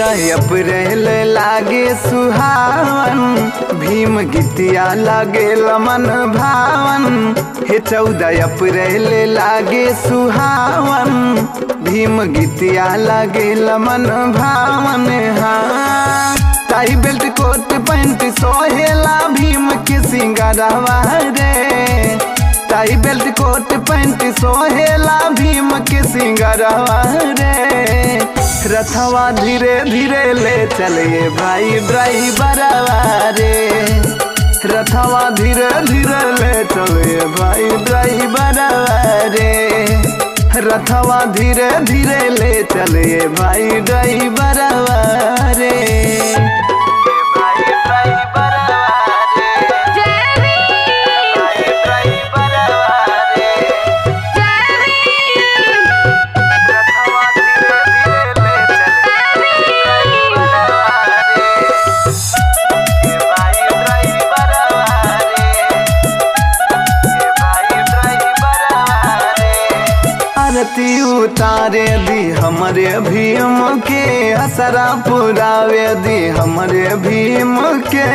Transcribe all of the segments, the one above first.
14 अप्रैल लागे सुहावन, भीम गीतिया लागे मन भावन। हे 14 अप्रैल लागे सुहावन, भीम गीतिया लागे मन भावन। हाँ टाई बेल्ट कोट पैंट सोहेला भीम के सिंगारवा रे, टाई बेल्ट कोट पैंट सोहेला भीम के सिंगारवा रे। रथवा धीरे धीरे ले चले भाई ड्राइवरवा रे, रथवा धीरे धीरे ले चले भाई ड्राइवरवा रे, रथवा धीरे धीरे ले चले भाई ड्राइवरवा रे। आरती उतारे दी हमरे भीम के, असरा पुरावे दी हमरे भीम के।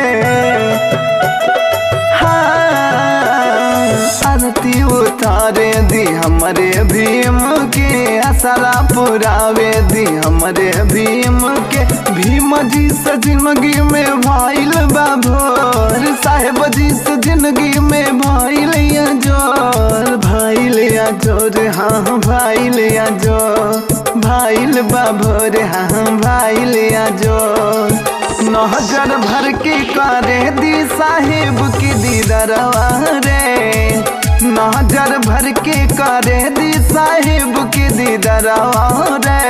आरती उतारे दी हमरे भीम के, असरा पुरावे दी हमरे भीम के। भीम जी से जिंदगी में भाईल बाभोर, साहेब जी से जिंदगी में भाईल जोर, भाईल जोर। हाँ भाईल जोर, भाईल बाभोर। हाँ भाईल जोर। नजर भर के करे दी साहेब की दीदारवा रे, नजर भर के करे दी साहेब की दीदारवा रे।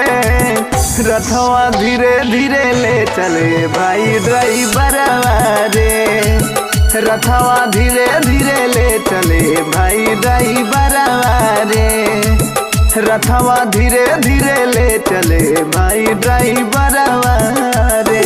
रथवा धीरे धीरे ले चले भाई ड्राइवरवा रे, रथवा धीरे धीरे ले चले भाई ड्राइवरवा रे, रथवा धीरे धीरे ले चले भाई ड्राइवरवा रे।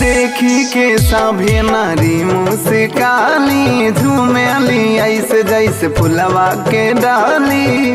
देखी के सभी नारी मुस्काली, झूमेली ऐसे जैसे फुलवा के डाली।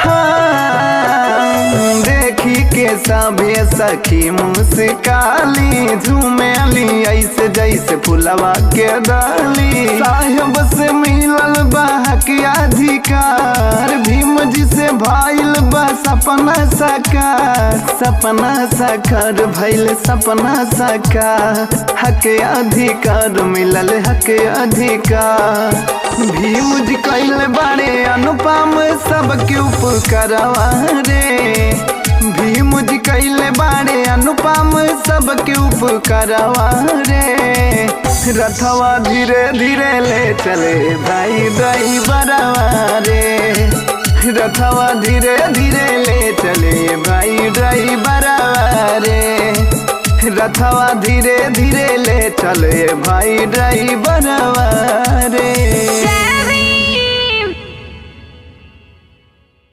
हाँ देखी के सभी सखी मुस्काली, झूमेली ऐसे जैसे फुलवा के डाली। साहेब से मिलल बा हक अधिकार, भीम जी से भाईल बा सपना साकार, सपना साकार भइल सपना साकार। हक अधिकार मिलल हक अधिकार, भीम जी कैल बारे अनुपम सबके उपकारवा रे, भीम जी कैल बारे अनुपम सबके उपकारवा रे। रथवा धीरे धीरे ले चले भाई ड्राइवरवा रे, रथवा धीरे धीरे ले चले भाई ड्राइवरवा रे, रथवा धीरे धीरे ले चले भाई ड्राइवरवा रे।